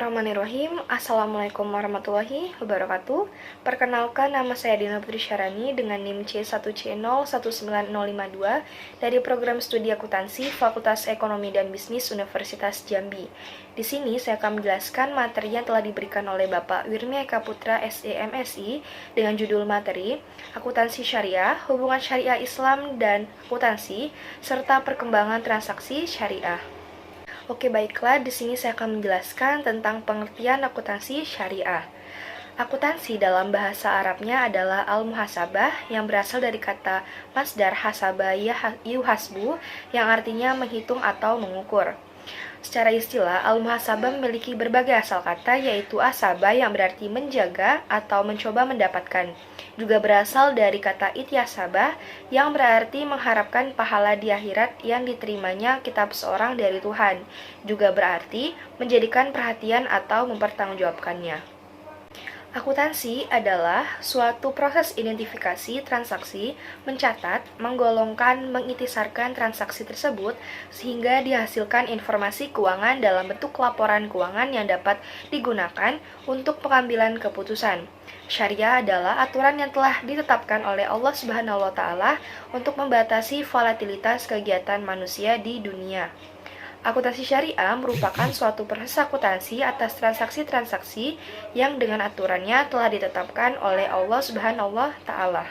Bismillahirrahmanirrahim. Assalamualaikum warahmatullahi wabarakatuh. Perkenalkan, nama saya Dina Putri Syarani dengan NIM C1C019052 dari program studi akuntansi Fakultas Ekonomi dan Bisnis Universitas Jambi. Di sini saya akan menjelaskan materi yang telah diberikan oleh Bapak Wirmi Eka Putra SEMSI dengan judul materi Akuntansi Syariah, Hubungan Syariah Islam dan Akuntansi, serta Perkembangan Transaksi Syariah. Oke, baiklah, di sini saya akan menjelaskan tentang pengertian akuntansi syariah. Akuntansi dalam bahasa Arabnya adalah al-muhasabah yang berasal dari kata masdar hasabah yuhasbu yang artinya menghitung atau mengukur. Secara istilah, al-muhasabah memiliki berbagai asal kata, yaitu asabah yang berarti menjaga atau mencoba mendapatkan. Juga berasal dari kata ityasabah yang berarti mengharapkan pahala di akhirat yang diterimanya kitab seorang dari Tuhan. Juga berarti menjadikan perhatian atau mempertanggungjawabkannya. Akuntansi adalah suatu proses identifikasi transaksi, mencatat, menggolongkan, mengintisarkan transaksi tersebut sehingga dihasilkan informasi keuangan dalam bentuk laporan keuangan yang dapat digunakan untuk pengambilan keputusan. Syariah adalah aturan yang telah ditetapkan oleh Allah Subhanahu wa Ta'ala untuk membatasi volatilitas kegiatan manusia di dunia. Akuntansi syariah merupakan suatu proses akuntansi atas transaksi-transaksi yang dengan aturannya telah ditetapkan oleh Allah Subhanahu wa Ta'ala.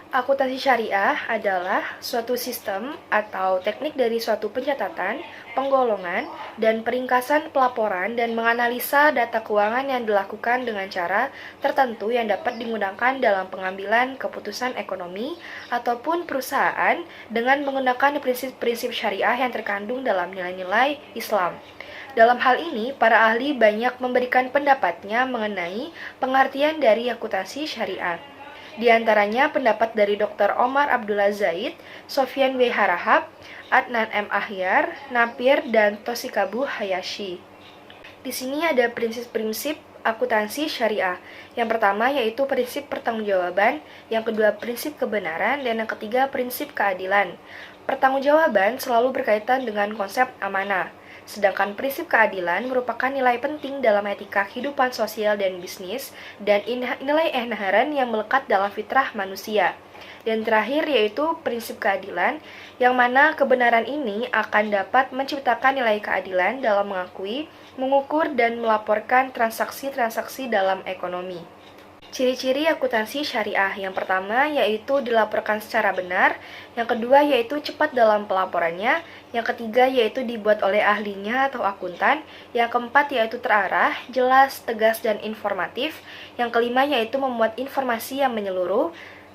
Akuntansi syariah adalah suatu sistem atau teknik dari suatu pencatatan, penggolongan, dan peringkasan pelaporan dan menganalisa data keuangan yang dilakukan dengan cara tertentu yang dapat digunakan dalam pengambilan keputusan ekonomi ataupun perusahaan dengan menggunakan prinsip-prinsip syariah yang terkandung dalam nilai-nilai Islam. Dalam hal ini, para ahli banyak memberikan pendapatnya mengenai pengertian dari akuntansi syariah. Di antaranya pendapat dari Dr. Omar Abdullah Zaid, Sofyan W. Harahap, Adnan M. Ahyar, Napir, dan Toshikabu Hayashi. Di sini ada prinsip-prinsip akuntansi syariah. Yang pertama yaitu prinsip pertanggungjawaban, yang kedua prinsip kebenaran, dan yang ketiga prinsip keadilan. Pertanggungjawaban selalu berkaitan dengan konsep amanah. Sedangkan prinsip keadilan merupakan nilai penting dalam etika kehidupan sosial dan bisnis, dan nilai inheren yang melekat dalam fitrah manusia. Dan terakhir yaitu prinsip keadilan, yang mana kebenaran ini akan dapat menciptakan nilai keadilan dalam mengakui, mengukur, dan melaporkan transaksi-transaksi dalam ekonomi. Ciri-ciri akuntansi syariah yang pertama yaitu dilaporkan secara benar, yang kedua yaitu cepat dalam pelaporannya, yang ketiga yaitu dibuat oleh ahlinya atau akuntan, yang keempat yaitu terarah, jelas, tegas, dan informatif, yang kelima yaitu memuat informasi yang menyeluruh,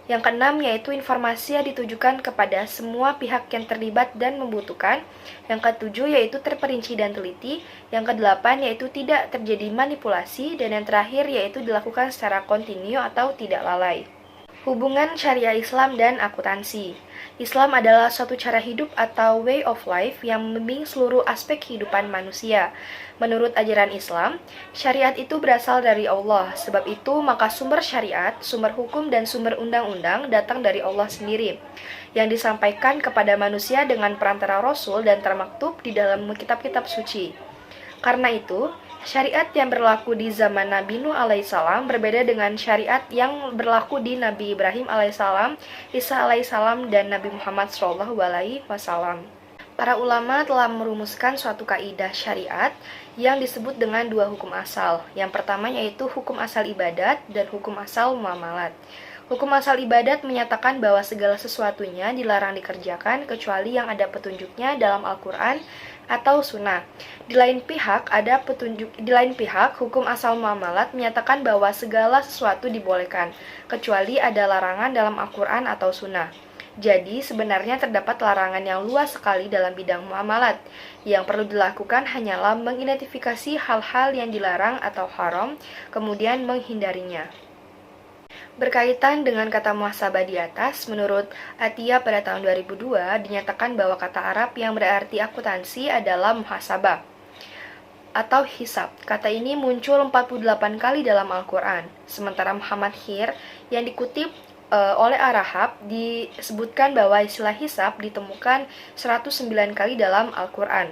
yang keenam yaitu informasi yang ditujukan kepada semua pihak yang terlibat dan membutuhkan. Yang ketujuh yaitu terperinci dan teliti. Yang kedelapan yaitu tidak terjadi manipulasi. Dan yang terakhir yaitu dilakukan secara kontinu atau tidak lalai. Hubungan syariah Islam dan akuntansi. Islam adalah suatu cara hidup atau way of life yang membimbing seluruh aspek kehidupan manusia. Menurut ajaran Islam, syariat itu berasal dari Allah. Sebab itu, maka sumber syariat, sumber hukum, dan sumber undang-undang datang dari Allah sendiri, yang disampaikan kepada manusia dengan perantara Rasul dan termaktub di dalam kitab-kitab suci. Karena itu, syariat yang berlaku di zaman Nabi Nuh alaihissalam berbeda dengan syariat yang berlaku di Nabi Ibrahim alaihissalam, Isa alaihissalam, dan Nabi Muhammad SAW. Para ulama telah merumuskan suatu kaidah syariat yang disebut dengan dua hukum asal. Yang pertama yaitu hukum asal ibadat dan hukum asal muamalat. Hukum asal ibadat menyatakan bahwa segala sesuatunya dilarang dikerjakan kecuali yang ada petunjuknya dalam Al-Quran atau sunnah. Di lain pihak, hukum asal muamalat menyatakan bahwa segala sesuatu dibolehkan kecuali ada larangan dalam Al-Quran atau sunnah. Jadi, sebenarnya terdapat larangan yang luas sekali dalam bidang muamalat. Yang perlu dilakukan hanyalah mengidentifikasi hal-hal yang dilarang atau haram, kemudian menghindarinya. Berkaitan dengan kata muhasabah di atas, menurut Atiyah pada tahun 2002, dinyatakan bahwa kata Arab yang berarti akuntansi adalah muhasabah atau hisab. Kata ini muncul 48 kali dalam Al-Quran. Sementara Muhammad Hir yang dikutip oleh Arahab disebutkan bahwa istilah hisab ditemukan 109 kali dalam Al-Quran.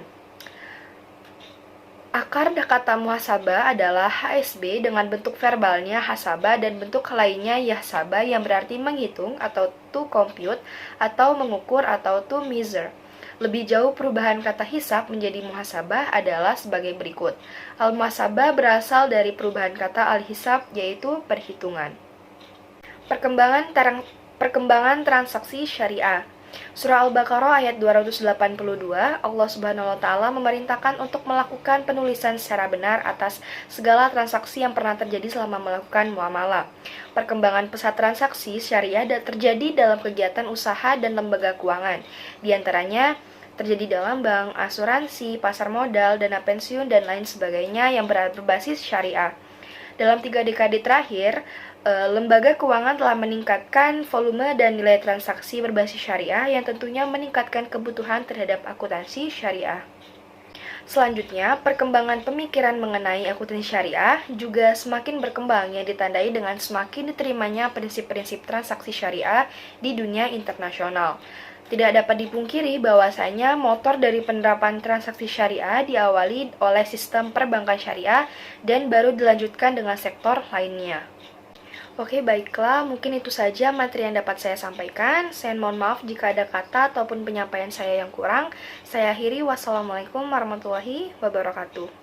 Akar kata muhasabah adalah HSB dengan bentuk verbalnya hasabah dan bentuk lainnya yahsabah yang berarti menghitung atau to compute atau mengukur atau to measure. Lebih jauh perubahan kata hisab menjadi muhasabah adalah sebagai berikut. Al-muhasabah berasal dari perubahan kata al-hisab yaitu perhitungan. Perkembangan transaksi syariah. Surah Al-Baqarah ayat 282, Allah Subhanahu wa taala memerintahkan untuk melakukan penulisan secara benar atas segala transaksi yang pernah terjadi selama melakukan muamalah. Perkembangan pesat transaksi syariah terjadi dalam kegiatan usaha dan lembaga keuangan. Di antaranya terjadi dalam bank, asuransi, pasar modal, dana pensiun, dan lain sebagainya yang berbasis syariah. Dalam 3 dekade terakhir, lembaga keuangan telah meningkatkan volume dan nilai transaksi berbasis syariah yang tentunya meningkatkan kebutuhan terhadap akuntansi syariah. Selanjutnya, perkembangan pemikiran mengenai akuntansi syariah juga semakin berkembang yang ditandai dengan semakin diterimanya prinsip-prinsip transaksi syariah di dunia internasional. Tidak dapat dipungkiri bahwasanya motor dari penerapan transaksi syariah diawali oleh sistem perbankan syariah dan baru dilanjutkan dengan sektor lainnya. Oke, baiklah, mungkin itu saja materi yang dapat saya sampaikan. Saya mohon maaf jika ada kata ataupun penyampaian saya yang kurang. Saya akhiri, wassalamualaikum warahmatullahi wabarakatuh.